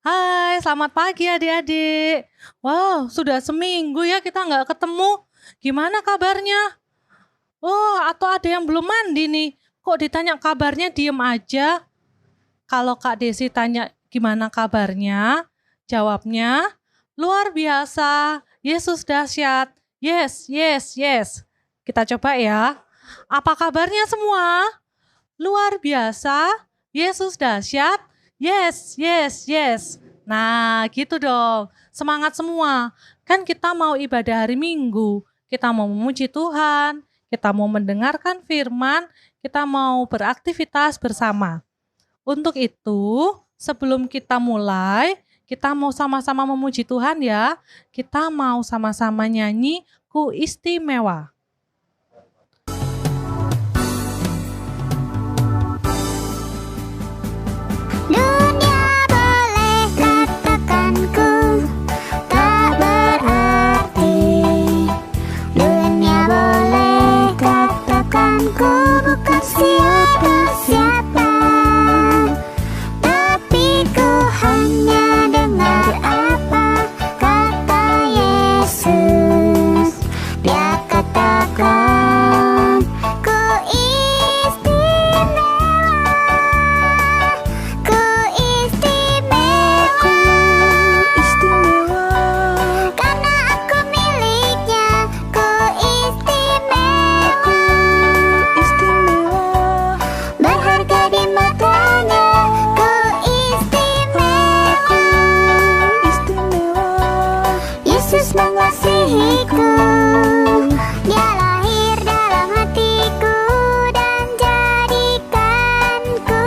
Hai, selamat pagi adik-adik. Wow, sudah seminggu ya kita nggak ketemu. Gimana kabarnya? Oh, atau ada yang belum mandi nih? Kok ditanya kabarnya diem aja? Kalau Kak Desi tanya gimana kabarnya, jawabnya luar biasa. Yesus dahsyat. Yes, yes, yes. Kita coba ya. Apa kabarnya semua? Luar biasa. Yesus dahsyat. Yes, yes, yes. Nah, gitu dong. Semangat semua. Kan kita mau ibadah hari Minggu. Kita mau memuji Tuhan. Kita mau mendengarkan firman. Kita mau beraktivitas bersama. Untuk itu, sebelum kita mulai, kita mau sama-sama memuji Tuhan ya. Kita mau sama-sama nyanyi Ku Istimewa. Dunia boleh katakan ku tak berarti. Dunia boleh katakan ku bukan siapa-siapa. Tapi ku hanya dengar apa kata Yesus. Dia katakan ku istimewa. Ku istimewa, karena aku miliknya. Ku istimewa, berharga di matanya. Ku istimewa, Yesus mengasihiku. Dia lahir dalam hatiku dan jadikanku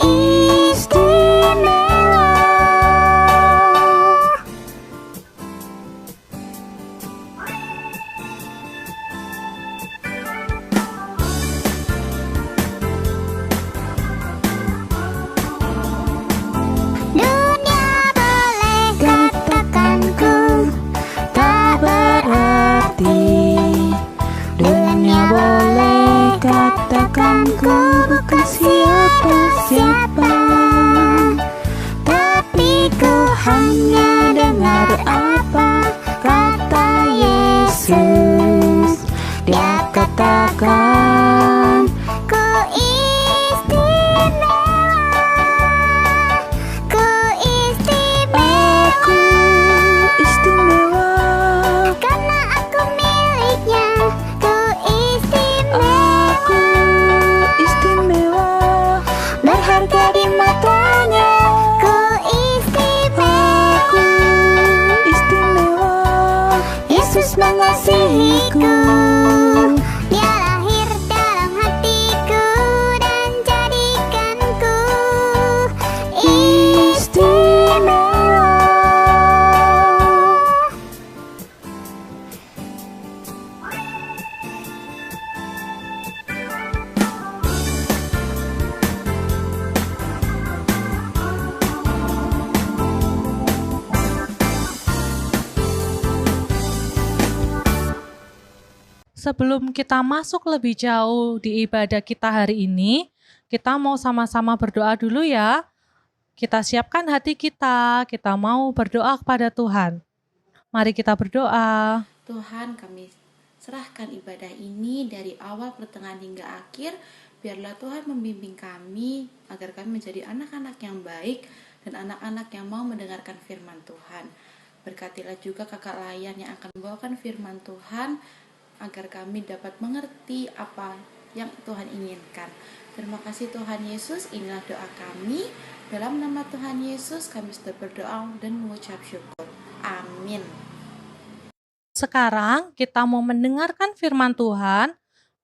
istimewa. Dunia boleh katakan ku tak berarti. Dunia boleh katakan ku bukan siapa-siapa. Tapi ku hanya dengar apa kata Yesus. Dia katakan ku istimewa. Ku istimewa, karena aku miliknya. Ku istimewa, berharga di matanya. Ku istimewa, Yesus mengasihiku. Dia lahir dalam hatiku dan jadikanku istimewa. Sebelum kita masuk lebih jauh di ibadah kita hari ini, kita mau sama-sama berdoa dulu ya. Kita siapkan hati kita mau berdoa kepada Tuhan. Mari kita berdoa. Tuhan, kami serahkan ibadah ini dari awal, pertengahan hingga akhir. Biarlah Tuhan membimbing kami agar kami menjadi anak-anak yang baik dan anak-anak yang mau mendengarkan firman Tuhan. Berkatilah juga kakak Layan yang akan membawakan firman Tuhan agar kami dapat mengerti apa yang Tuhan inginkan. Terima kasih Tuhan Yesus, inilah doa kami. Dalam nama Tuhan Yesus kami sudah berdoa dan mengucap syukur. Amin. Sekarang kita mau mendengarkan firman Tuhan,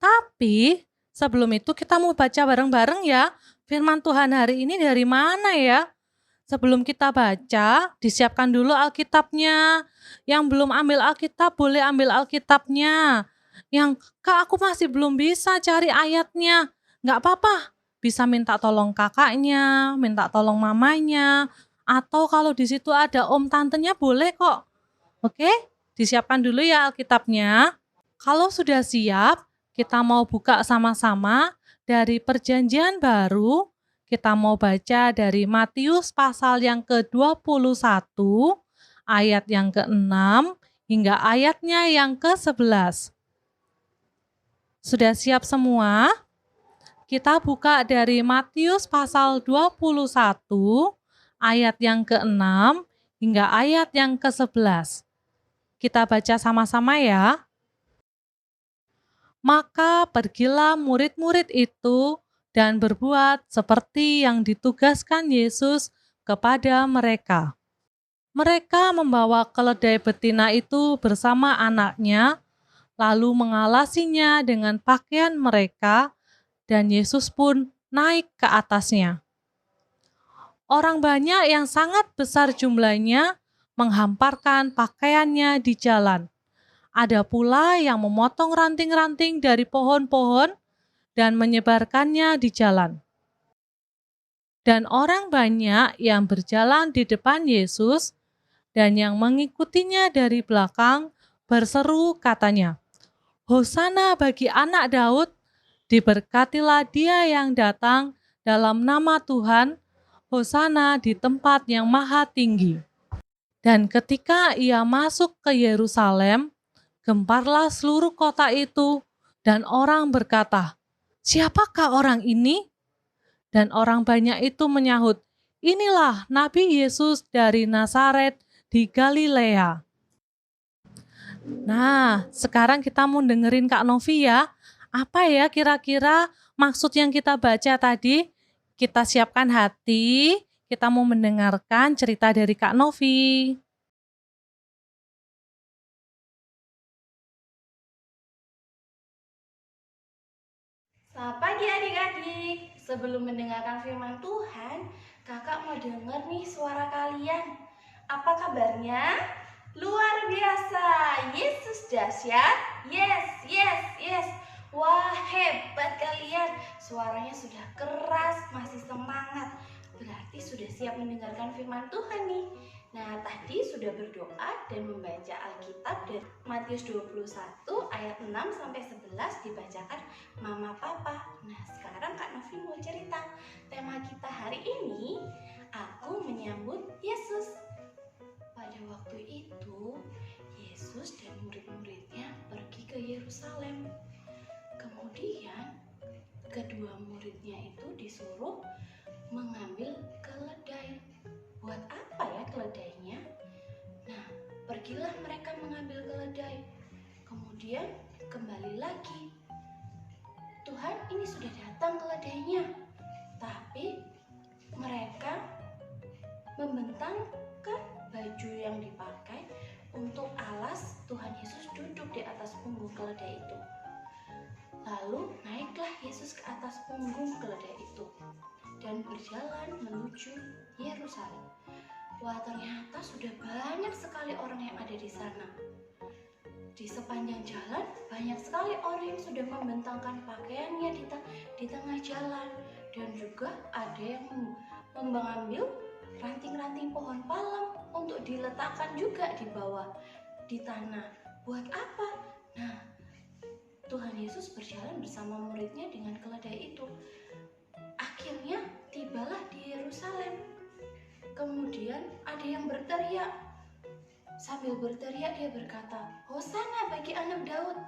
tapi sebelum itu kita mau baca bareng-bareng ya. Firman Tuhan hari ini dari mana ya? Sebelum kita baca, disiapkan dulu Alkitabnya. Yang belum ambil Alkitab, boleh ambil Alkitabnya. Yang, Kak, aku masih belum bisa cari ayatnya. Nggak apa-apa, bisa minta tolong kakaknya, minta tolong mamanya, atau kalau di situ ada om tantenya boleh kok. Oke, disiapkan dulu ya Alkitabnya. Kalau sudah siap, kita mau buka sama-sama dari Perjanjian Baru, Kita mau baca dari Matius pasal yang ke-21, ayat yang ke-6 hingga ayatnya yang ke-11. Sudah siap semua? Kita buka dari Matius pasal 21, ayat yang ke-6 hingga ayat yang ke-11. Kita baca sama-sama ya. Maka pergilah murid-murid itu dan berbuat seperti yang ditugaskan Yesus kepada mereka. Mereka membawa keledai betina itu bersama anaknya, lalu mengalasinya dengan pakaian mereka, dan Yesus pun naik ke atasnya. Orang banyak yang sangat besar jumlahnya menghamparkan pakaiannya di jalan. Ada pula yang memotong ranting-ranting dari pohon-pohon dan menyebarkannya di jalan. Dan orang banyak yang berjalan di depan Yesus dan yang mengikutinya dari belakang berseru katanya, "Hosana bagi anak Daud, diberkatilah dia yang datang dalam nama Tuhan, Hosana di tempat yang maha tinggi." Dan ketika ia masuk ke Yerusalem, gemparlah seluruh kota itu, dan orang berkata, "Siapakah orang ini?" Dan orang banyak itu menyahut, "Inilah Nabi Yesus dari Nazaret di Galilea." Nah, sekarang kita mau dengerin Kak Novi ya. Apa ya kira-kira maksud yang kita baca tadi? Kita siapkan hati, kita mau mendengarkan cerita dari Kak Novi. Selamat pagi adik-adik. Sebelum mendengarkan firman Tuhan, kakak mau denger nih suara kalian. Apa kabarnya? Luar biasa. Yesus dahsyat. Yes, yes, yes. Wah, hebat kalian. Suaranya sudah keras, masih semangat. Berarti sudah siap mendengarkan firman Tuhan nih. Nah, tadi sudah berdoa dan membaca Alkitab dari Matius 21 ayat 6 sampai 11 dibacakan Mama Papa. Nah, sekarang Kak Novi mau cerita. Tema kita hari ini, aku menyambut Yesus. Pada waktu itu, Yesus dan murid-muridnya pergi ke Yerusalem. Kemudian, kedua muridnya itu disuruh mengambil keledai. Buat apa ya keledainya? Nah, pergilah mereka mengambil keledai. Kemudian kembali lagi. Tuhan, ini sudah datang keledainya. Tapi mereka membentangkan baju yang dipakai untuk alas Tuhan Yesus duduk di atas punggung keledai itu. Lalu naiklah Yesus ke atas punggung keledai itu dan berjalan menuju Yerusalem. Wah, ternyata sudah banyak sekali orang yang ada di sana. Di sepanjang jalan banyak sekali orang yang sudah membentangkan pakaiannya di tengah jalan, dan juga ada yang mengambil ranting-ranting pohon palem untuk diletakkan juga di bawah di tanah. Buat apa? Nah, Tuhan Yesus berjalan bersama muridnya dengan keledai itu. Akhirnya tibalah di Yerusalem. Kemudian ada yang berteriak. Sambil berteriak dia berkata, "Hosana bagi anak Daud.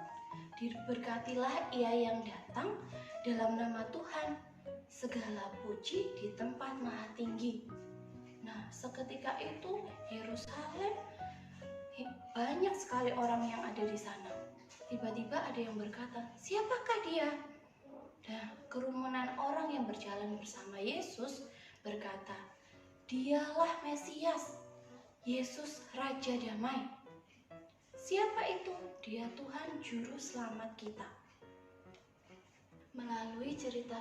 Diberkatilah ia yang datang dalam nama Tuhan. Segala puji di tempat maha tinggi." Nah, seketika itu Yerusalem banyak sekali orang yang ada di sana. Tiba-tiba ada yang berkata, "Siapakah dia?" Nah, kerumunan orang yang berjalan bersama Yesus berkata, "Dialah Mesias, Yesus Raja Damai." Siapa itu? Dia Tuhan Juru Selamat kita. Melalui cerita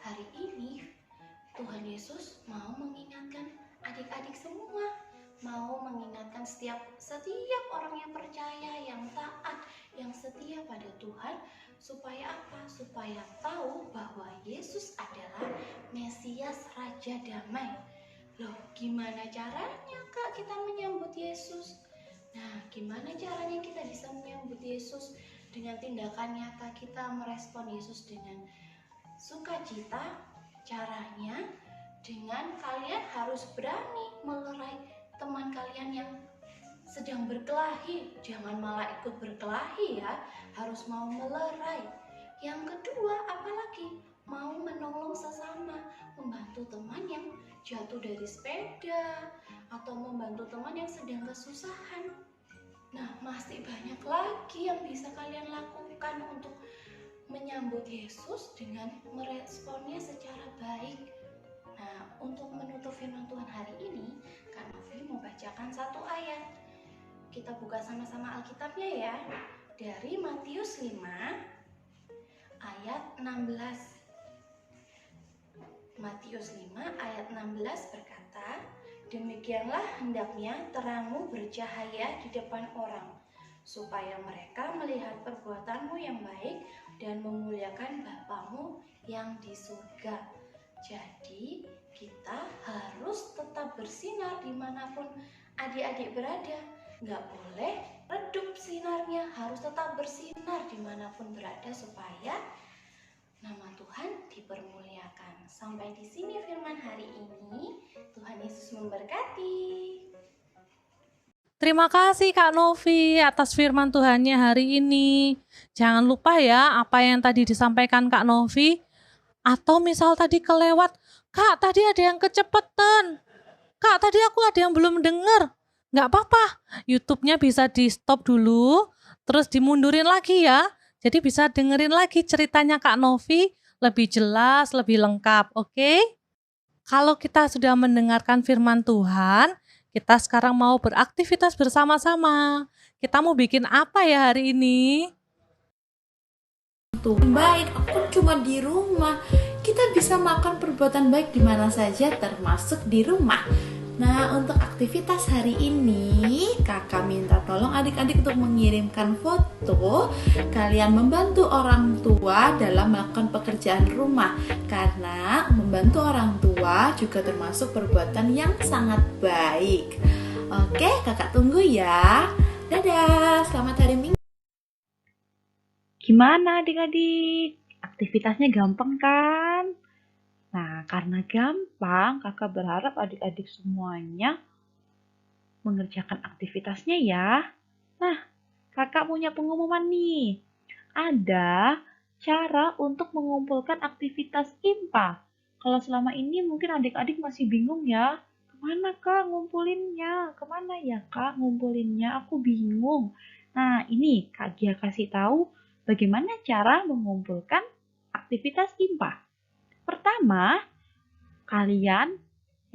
hari ini, Tuhan Yesus mau mengingatkan adik-adik semua, mau mengingatkan setiap orang yang percaya, yang taat, yang setia pada Tuhan, supaya apa? Supaya tahu bahwa Yesus adalah Mesias Raja Damai. Loh, gimana caranya Kak kita menyambut Yesus? Nah, gimana caranya kita bisa menyambut Yesus? Dengan tindakan nyata kita merespon Yesus dengan sukacita, Caranya dengan kalian harus berani melerai teman kalian yang sedang berkelahi. Jangan malah ikut berkelahi ya, harus mau melerai. Yang kedua, apalagi mau menolong sesama, membantu teman yang jatuh dari sepeda atau membantu teman yang sedang kesusahan. Nah, masih banyak lagi yang bisa kalian lakukan untuk menyambut Yesus dengan meresponnya secara baik. Nah, untuk menutup firman Tuhan hari ini, Kak Novi mau bacakan satu ayat. Kita buka sama-sama Alkitabnya ya. Dari Matius 5 ayat 16. Matius 5 ayat 16 berkata, "Demikianlah hendaknya terangmu bercahaya di depan orang, supaya mereka melihat perbuatanmu yang baik dan memuliakan Bapamu yang di surga." Jadi kita harus tetap bersinar dimanapun adik-adik berada. Nggak boleh redup sinarnya, harus tetap bersinar dimanapun berada supaya nama Tuhan dipermuliakan. Sampai di sini firman hari ini. Tuhan Yesus memberkati. Terima kasih Kak Novi atas firman Tuhannya hari ini. Jangan lupa ya apa yang tadi disampaikan Kak Novi. Atau misal tadi kelewat, Kak tadi ada yang kecepetan. Kak tadi aku ada yang belum dengar. Nggak apa-apa, YouTube-nya bisa di stop dulu, terus dimundurin lagi ya. Jadi bisa dengerin lagi ceritanya Kak Novi lebih jelas, lebih lengkap, oke? Kalau kita sudah mendengarkan firman Tuhan, kita sekarang mau beraktivitas bersama-sama. Kita mau bikin apa ya hari ini? Baik, aku cuma di rumah. Kita bisa makan perbuatan baik di mana saja, termasuk di rumah. Nah, untuk aktivitas hari ini, kakak minta tolong adik-adik untuk mengirimkan foto kalian membantu orang tua dalam melakukan pekerjaan rumah. Karena membantu orang tua juga termasuk perbuatan yang sangat baik. Oke, kakak tunggu ya. Dadah, selamat hari Minggu. Gimana adik-adik? Aktivitasnya gampang kan? Nah, karena gampang, kakak berharap adik-adik semuanya mengerjakan aktivitasnya ya. Nah, kakak punya pengumuman nih. Ada cara untuk mengumpulkan aktivitas IMPA. Kalau selama ini mungkin adik-adik masih bingung ya. Kemana kak ngumpulinnya? Kemana ya kak ngumpulinnya? Aku bingung. Nah, ini Kak Gia kasih tahu bagaimana cara mengumpulkan aktivitas IMPA. Pertama, kalian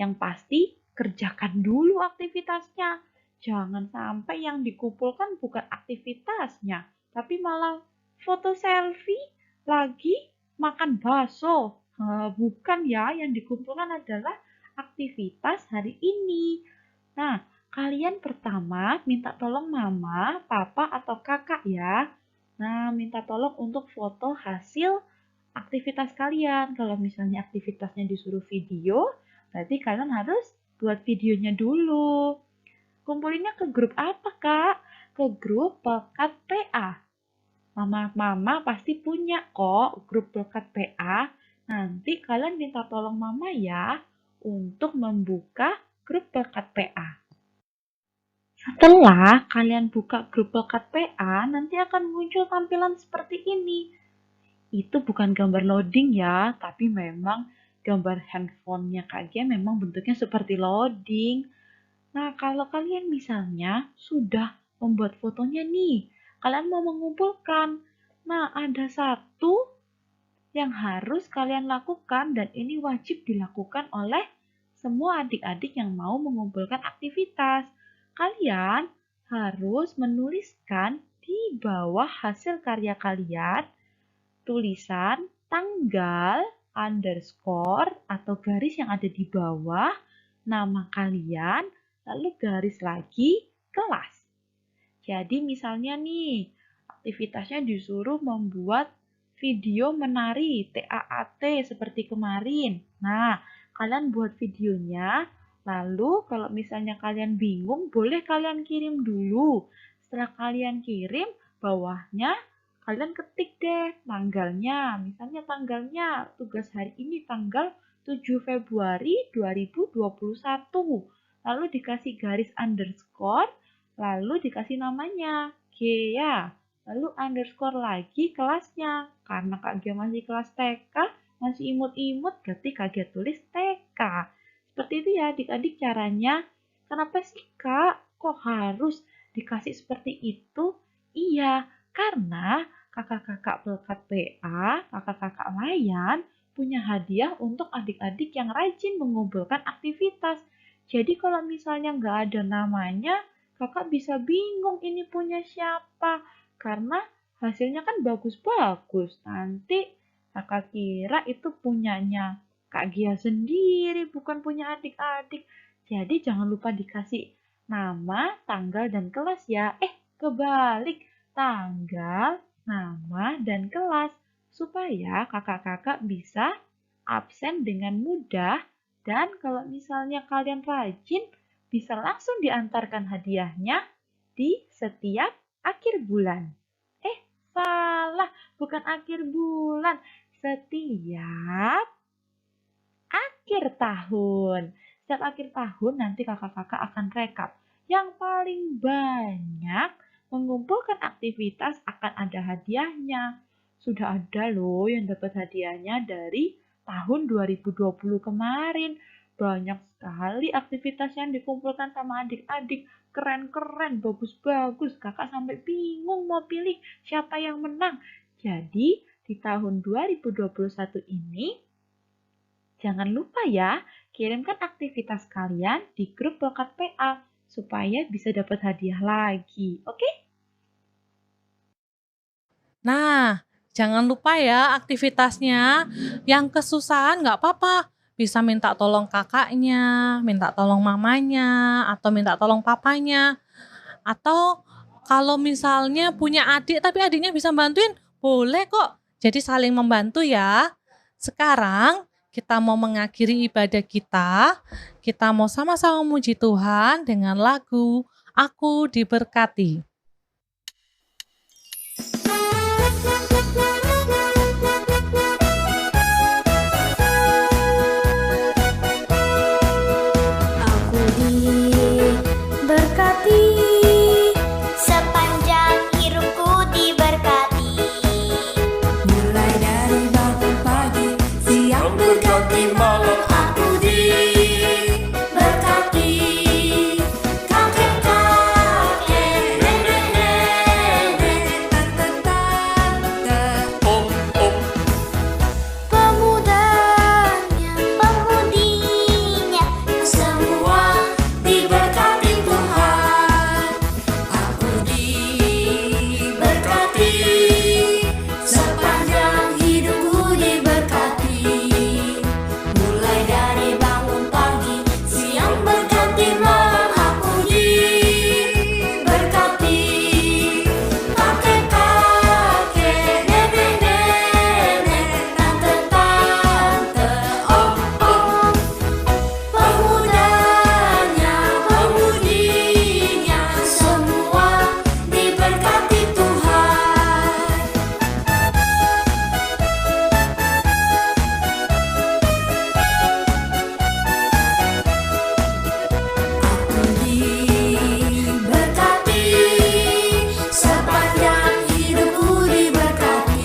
yang pasti kerjakan dulu aktivitasnya. Jangan sampai yang dikumpulkan bukan aktivitasnya, tapi malah foto selfie lagi makan bakso. Bukan ya, yang dikumpulkan adalah aktivitas hari ini. Nah, kalian pertama minta tolong mama, papa, atau kakak ya. Nah, minta tolong untuk foto hasil aktivitas kalian. Kalau misalnya aktivitasnya disuruh video, berarti kalian harus buat videonya dulu. Kumpulinnya ke grup apa, Kak? Ke grup Pekat PA. Mama pasti punya kok grup Pekat PA. Nanti kalian minta tolong mama ya untuk membuka grup Pekat PA. Setelah kalian buka grup Pekat PA, nanti akan muncul tampilan seperti ini. Itu bukan gambar loading ya, tapi memang gambar handphonenya Kak Gia memang bentuknya seperti loading. Nah, kalau kalian misalnya sudah membuat fotonya nih, kalian mau mengumpulkan. Nah, ada satu yang harus kalian lakukan dan ini wajib dilakukan oleh semua adik-adik yang mau mengumpulkan aktivitas. Kalian harus menuliskan di bawah hasil karya kalian tulisan tanggal, underscore, atau garis yang ada di bawah, nama kalian, lalu garis lagi, kelas. Jadi misalnya nih, aktivitasnya disuruh membuat video menari, TAAT, seperti kemarin. Nah, kalian buat videonya, lalu kalau misalnya kalian bingung, boleh kalian kirim dulu. Setelah kalian kirim, bawahnya kalian ketik deh tanggalnya. Misalnya tanggalnya tugas hari ini tanggal 7 Februari 2021. Lalu dikasih garis underscore, lalu dikasih namanya G ya. Lalu underscore lagi kelasnya. Karena Kak Gia masih kelas TK, masih imut-imut, berarti Kak Gia tulis TK. Seperti itu ya adik-adik caranya. Kenapa sih Kak? Kok harus dikasih seperti itu? Iya, karena kakak-kakak pelkat PA, kakak-kakak layan, punya hadiah untuk adik-adik yang rajin mengumpulkan aktivitas. Jadi kalau misalnya nggak ada namanya, kakak bisa bingung ini punya siapa. Karena hasilnya kan bagus-bagus. Nanti kakak kira itu punyanya Kak Gia sendiri, bukan punya adik-adik. Jadi jangan lupa dikasih nama, tanggal, dan kelas ya. Kebalik. Tanggal, nama, dan kelas. Supaya kakak-kakak bisa absen dengan mudah. Dan kalau misalnya kalian rajin, bisa langsung diantarkan hadiahnya di setiap akhir bulan. Salah, bukan akhir bulan. Setiap akhir tahun. Setiap akhir tahun nanti kakak-kakak akan rekap. Yang paling banyak mengumpulkan aktivitas akan ada hadiahnya. Sudah ada loh yang dapat hadiahnya dari tahun 2020 kemarin. Banyak sekali aktivitas yang dikumpulkan sama adik-adik. Keren-keren, bagus-bagus. Kakak sampai bingung mau pilih siapa yang menang. Jadi di tahun 2021 ini, jangan lupa ya, kirimkan aktivitas kalian di grup Pelkat PA supaya bisa dapat hadiah lagi. Oke? Nah, jangan lupa ya aktivitasnya. Yang kesusahan nggak apa-apa. Bisa minta tolong kakaknya, minta tolong mamanya, atau minta tolong papanya. Atau kalau misalnya punya adik tapi adiknya bisa bantuin, boleh kok. Jadi saling membantu ya. Sekarang kita mau mengakhiri ibadah kita. Kita mau sama-sama memuji Tuhan dengan lagu Aku Diberkati. Aku diberkati, sepanjang hidupku diberkati. Mulai dari bangun pagi, siang berganti malam, aku diberkati. Kakek-kakek, nenek-nenek, tante-tante, om-om, Pemudanya, pemudinya, semua diberkati Tuhan. Aku diberkati, sepanjang hidupku diberkati. Mulai dari bangun pagi, siang berganti malam, aku diberkati. Kakek-kakek, nenek-nenek, tante-tante, om-om, pemudanya, pemudinya, semua diberkati Tuhan. Aku diberkati, sepanjang hidupku diberkati.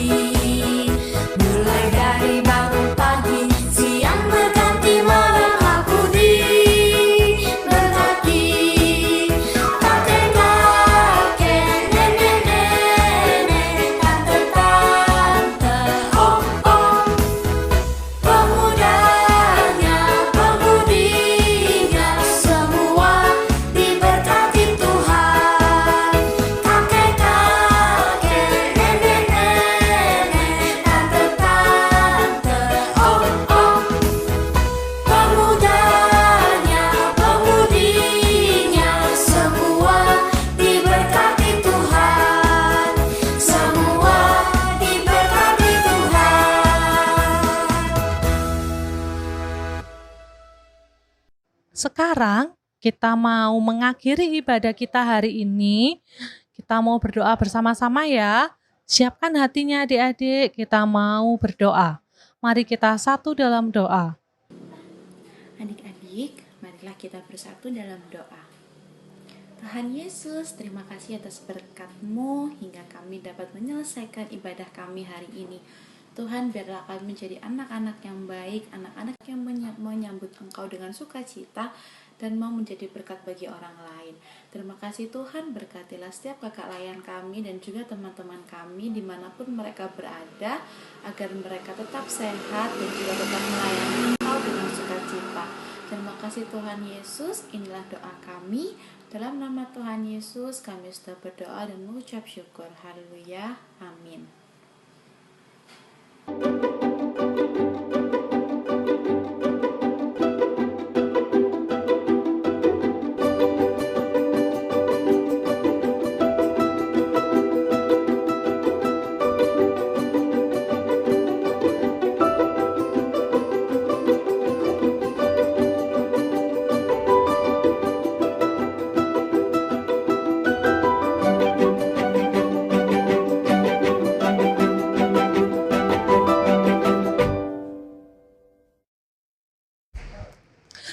Mulai dari bangun pagi, siang berganti malam, aku diberkati. Kakek-kakek, nenek-nenek, tante-tante, om-om, pemudanya, pemudinya, semua diberkati Tuhan. Kakek-kakek, nenek-nenek, tante-tante, om-om, pemudanya, pemudinya, semua diberkati Tuhan. Semua diberkati Tuhan. Sekarang kita mau mengakhiri ibadah kita hari ini. Kita mau berdoa bersama-sama ya. Siapkan hatinya adik-adik, kita mau berdoa. Mari kita satu dalam doa. Adik-adik, marilah kita bersatu dalam doa. Tuhan Yesus, terima kasih atas berkat-Mu hingga kami dapat menyelesaikan ibadah kami hari ini. Tuhan, biarlah kami menjadi anak-anak yang baik, anak-anak yang menyambut Engkau dengan sukacita dan mau menjadi berkat bagi orang lain. Terima kasih Tuhan, berkatilah setiap kakak layan kami dan juga teman-teman kami dimanapun mereka berada, agar mereka tetap sehat dan juga tetap melayani Engkau dengan sukacita. Terima kasih Tuhan Yesus, inilah doa kami. Dalam nama Tuhan Yesus kami sudah berdoa dan mengucap syukur. Haleluya, amin.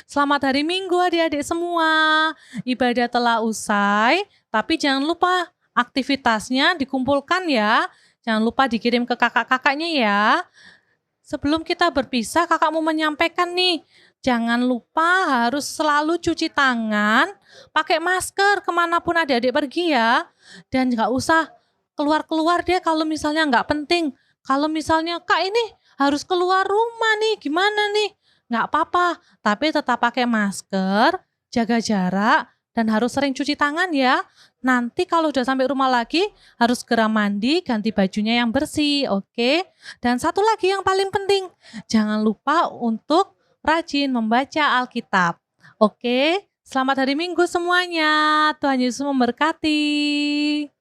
Selamat hari Minggu adik-adik semua. Ibadah telah usai, tapi jangan lupa aktivitasnya dikumpulkan ya. Jangan lupa dikirim ke kakak-kakaknya ya. Sebelum kita berpisah, kakak mau menyampaikan nih, jangan lupa harus selalu cuci tangan, pakai masker kemanapun adik-adik pergi ya. Dan nggak usah keluar-keluar deh kalau misalnya nggak penting. Kalau misalnya, Kak ini harus keluar rumah nih, gimana nih? Nggak apa-apa, tapi tetap pakai masker, jaga jarak, dan harus sering cuci tangan ya. Nanti kalau udah sampai rumah lagi, harus segera mandi, ganti bajunya yang bersih, oke? Dan satu lagi yang paling penting, jangan lupa untuk rajin membaca Alkitab, oke? Selamat hari Minggu semuanya, Tuhan Yesus memberkati.